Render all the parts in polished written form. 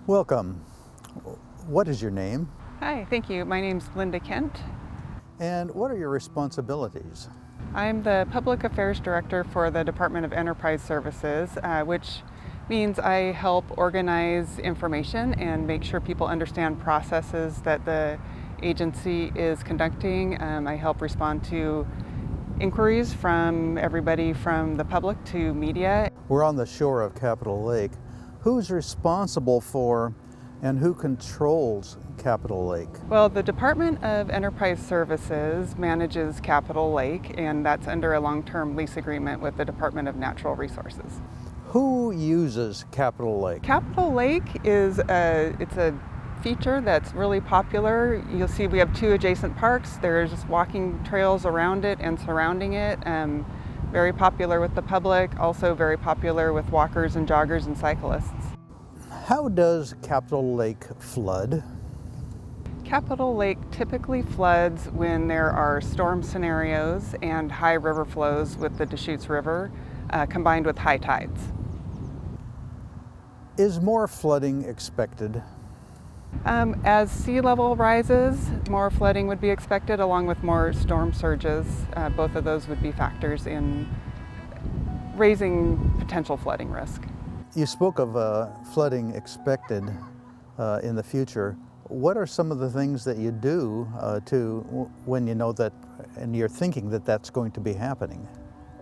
Welcome. What is your name? Hi, thank you. My name's Linda Kent. And what are your responsibilities? I'm the Public Affairs Director for the Department of Enterprise Services, which means I help organize information and make sure people understand processes that the agency is conducting. I help respond to inquiries from everybody from the public to media. We're on the shore of Capitol Lake. Who's responsible for and who controls Capitol Lake? Well, the Department of Enterprise Services manages Capitol Lake, and that's under a long-term lease agreement with the Department of Natural Resources. Who uses Capitol Lake? Capitol Lake is it's a feature that's really popular. You'll see we have two adjacent parks. There's walking trails around it and surrounding it. Very popular with the public, also very popular with walkers and joggers and cyclists. How does Capitol Lake flood? Capitol Lake typically floods when there are storm scenarios and high river flows with the Deschutes River, combined with high tides. Is more flooding expected? As sea level rises, more flooding would be expected along with more storm surges. Both of those would be factors in raising potential flooding risk. You spoke of flooding expected in the future. What are some of the things that you do when you know that and you're thinking that that's going to be happening?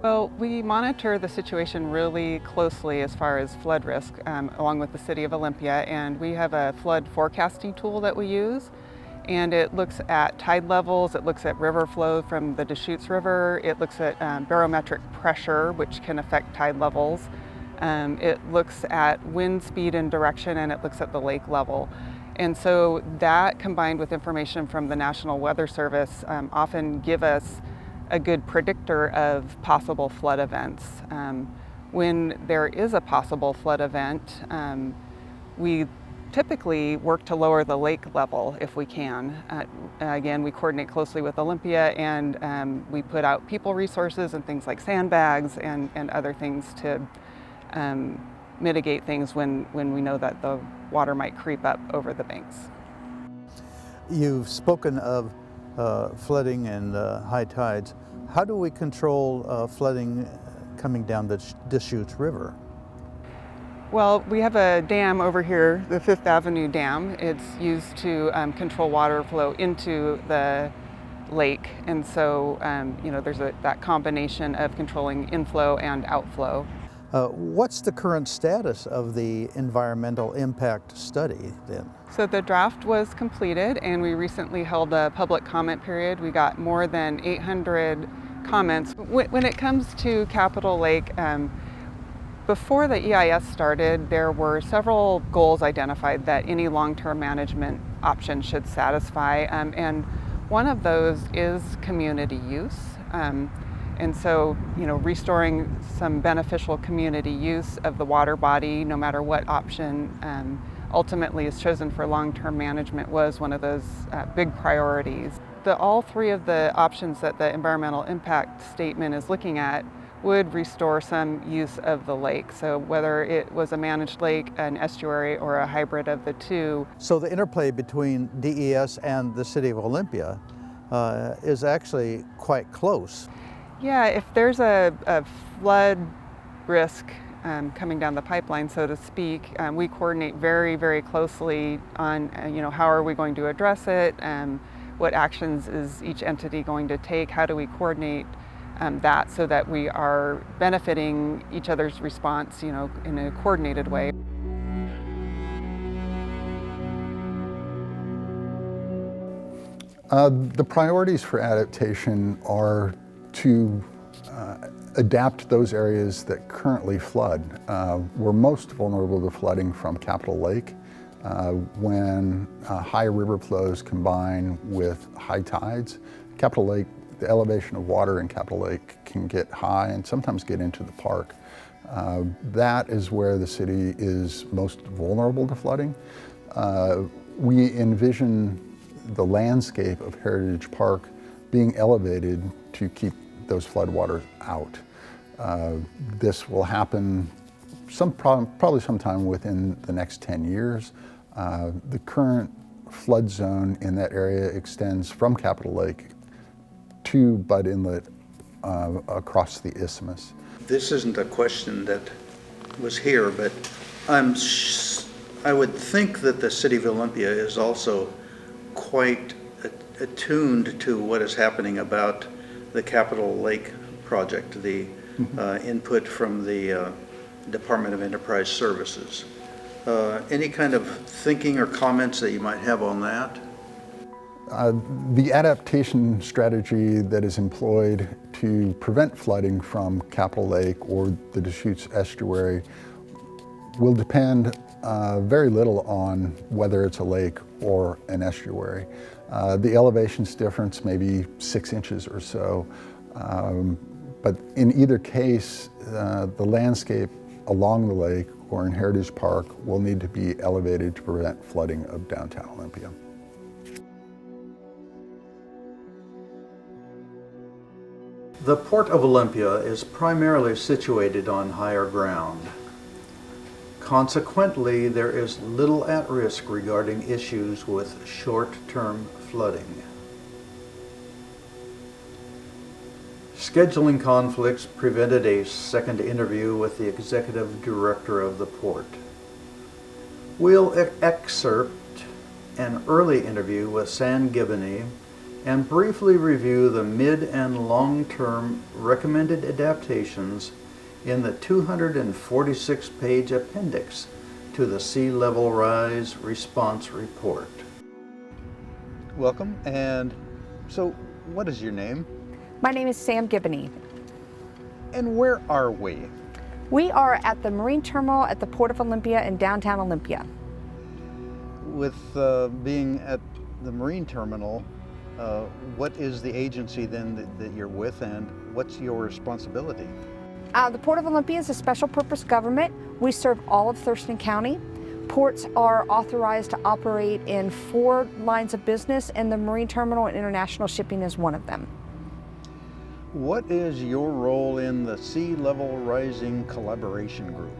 Well, we monitor the situation really closely as far as flood risk, along with the city of Olympia, and we have a flood forecasting tool that we use, and it looks at tide levels, it looks at river flow from the Deschutes River, it looks at barometric pressure, which can affect tide levels, it looks at wind speed and direction, and it looks at the lake level. And so that, combined with information from the National Weather Service, often give us a good predictor of possible flood events. When there is a possible flood event, we typically work to lower the lake level if we can. Again, we coordinate closely with Olympia, and we put out people resources and things like sandbags and other things to mitigate things when we know that the water might creep up over the banks. You've spoken of flooding and high tides. How do we control flooding coming down the Deschutes River? Well, we have a dam over here, the Fifth Avenue Dam. It's used to control water flow into the lake, and so there's that combination of controlling inflow and outflow. What's the current status of the environmental impact study then? So the draft was completed, and we recently held a public comment period. We got more than 800 comments. When it comes to Capitol Lake, before the EIS started, there were several goals identified that any long-term management option should satisfy, and one of those is community use. And so, restoring some beneficial community use of the water body, no matter what option ultimately is chosen for long-term management, was one of those big priorities. All three of the options that the environmental impact statement is looking at would restore some use of the lake. So whether it was a managed lake, an estuary, or a hybrid of the two. So the interplay between DES and the city of Olympia is actually quite close. Yeah, if there's a flood risk coming down the pipeline, so to speak, we coordinate very, very closely on how are we going to address it, what actions is each entity going to take, how do we coordinate that so that we are benefiting each other's response in a coordinated way. The priorities for adaptation are to adapt those areas that currently flood. We're most vulnerable to flooding from Capitol Lake when high river flows combine with high tides. Capitol Lake, the elevation of water in Capitol Lake can get high and sometimes get into the park. That is where the city is most vulnerable to flooding. We envision the landscape of Heritage Park being elevated to keep those floodwaters out. This will happen probably sometime within the next 10 years. The current flood zone in that area extends from Capitol Lake to Budd Inlet across the isthmus. This isn't a question that was here, but I would think that the city of Olympia is also quite attuned to what is happening about the Capitol Lake project, the input from the Department of Enterprise Services. Any kind of thinking or comments that you might have on that? The adaptation strategy that is employed to prevent flooding from Capitol Lake or the Deschutes estuary will depend very little on whether it's a lake or an estuary. The elevations difference may be 6 inches or so, but in either case, the landscape along the lake or in Heritage Park will need to be elevated to prevent flooding of downtown Olympia. The Port of Olympia is primarily situated on higher ground. Consequently, there is little at risk regarding issues with short-term flooding. Scheduling conflicts prevented a second interview with the executive director of the port. We'll excerpt an early interview with Sam Gibney and briefly review the mid and long-term recommended adaptations in the 246-page appendix to the Sea Level Rise Response Report. Welcome, and so what is your name? My name is Sam Gibney. And where are we? We are at the Marine Terminal at the Port of Olympia in downtown Olympia. With being at the Marine Terminal, what is the agency then that you're with, and what's your responsibility? The Port of Olympia is a special purpose government. We serve all of Thurston County. Ports are authorized to operate in 4 lines of business, and the Marine Terminal and International Shipping is one of them. What is your role in the Sea Level Rising Collaboration Group?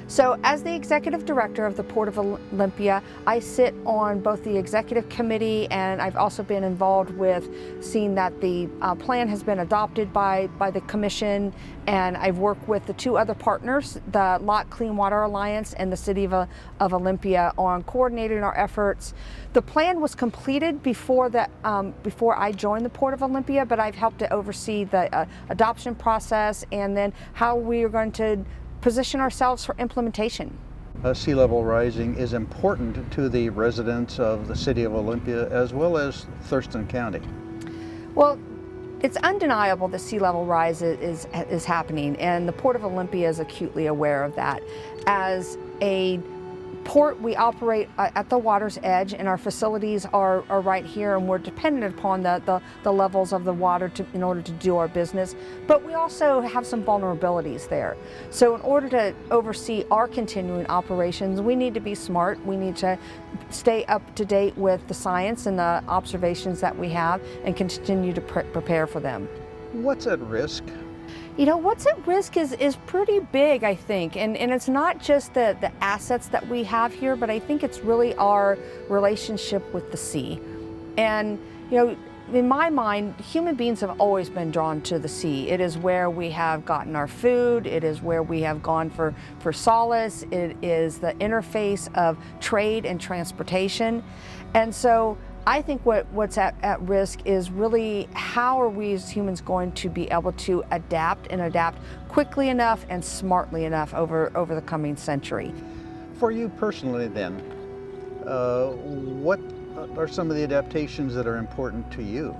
So as the executive director of the Port of Olympia, I sit on both the executive committee, and I've also been involved with seeing that the plan has been adopted by the commission, and I've worked with the 2 other partners, the Lot Clean Water Alliance and the City of Olympia, on coordinating our efforts. The plan was completed before I joined the Port of Olympia, but I've helped to oversee the adoption process and then how we are going to position ourselves for implementation. Sea level rising is important to the residents of the City of Olympia as well as Thurston County. Well, it's undeniable that sea level rise is happening, and the Port of Olympia is acutely aware of that. As a port, we operate at the water's edge, and our facilities are right here, and we're dependent upon the levels of the water in order to do our business. But we also have some vulnerabilities there. So in order to oversee our continuing operations, we need to be smart. We need to stay up to date with the science and the observations that we have and continue to prepare for them. What's at risk? You know, what's at risk is pretty big, I think, and it's not just the assets that we have here, but I think it's really our relationship with the sea. And, you know, in my mind, human beings have always been drawn to the sea. It is where we have gotten our food, it is where we have gone for solace, it is the interface of trade and transportation. And so I think what's at risk is really how are we as humans going to be able to adapt and adapt quickly enough and smartly enough over the coming century. For you personally then, what are some of the adaptations that are important to you?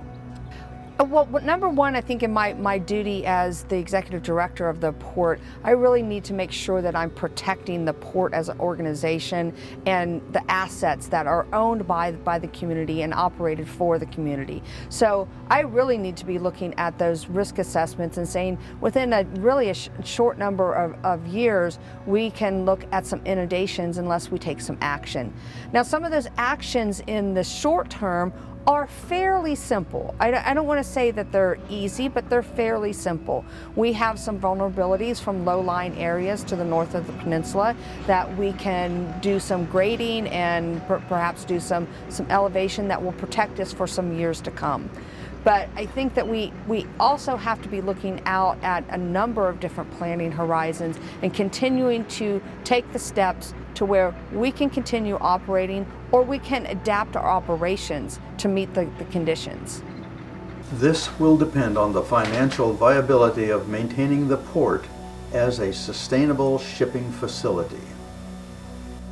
Well, number one, I think in my duty as the executive director of the port, I really need to make sure that I'm protecting the port as an organization and the assets that are owned by the community and operated for the community. So I really need to be looking at those risk assessments and saying within a short number of years, we can look at some inundations unless we take some action. Now, some of those actions in the short term are fairly simple. I don't want to say that they're easy, but they're fairly simple. We have some vulnerabilities from low-lying areas to the north of the peninsula that we can do some grading and perhaps do some elevation that will protect us for some years to come. But I think that we also have to be looking out at a number of different planning horizons and continuing to take the steps to where we can continue operating or we can adapt our operations to meet the conditions. This will depend on the financial viability of maintaining the port as a sustainable shipping facility.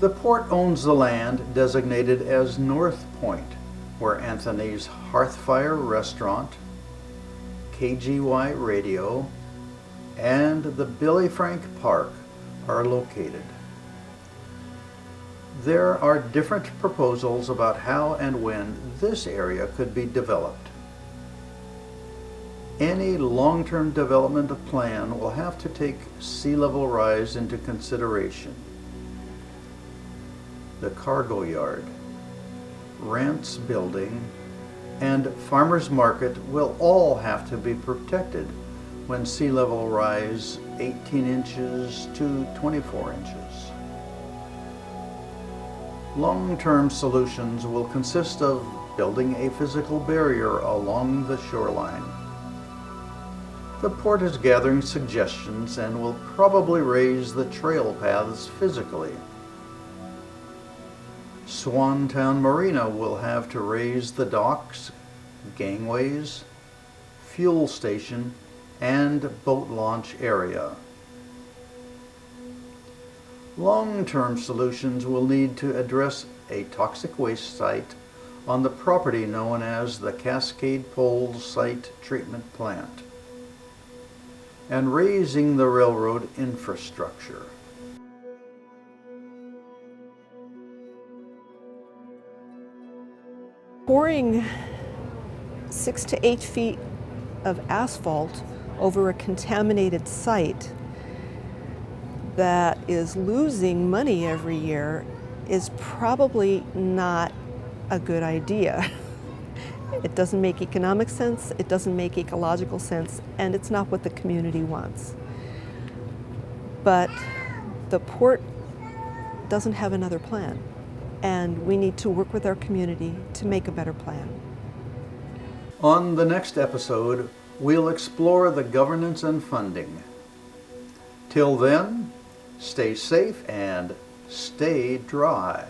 The port owns the land designated as North Point, where Anthony's Hearthfire Restaurant, KGY Radio, and the Billy Frank Park are located. There are different proposals about how and when this area could be developed. Any long-term development plan will have to take sea level rise into consideration. The cargo yard, Rance Building, and Farmers Market will all have to be protected when sea level rise 18 inches to 24 inches. Long-term solutions will consist of building a physical barrier along the shoreline. The port is gathering suggestions and will probably raise the trail paths physically. Swantown Marina will have to raise the docks, gangways, fuel station, and boat launch area. Long-term solutions will need to address a toxic waste site on the property known as the Cascade Pole Site Treatment Plant, and raising the railroad infrastructure. Pouring 6 to 8 feet of asphalt over a contaminated site that is losing money every year is probably not a good idea. It doesn't make economic sense, it doesn't make ecological sense, and it's not what the community wants. But the port doesn't have another plan, and we need to work with our community to make a better plan. On the next episode, we'll explore the governance and funding. Till then, stay safe and stay dry.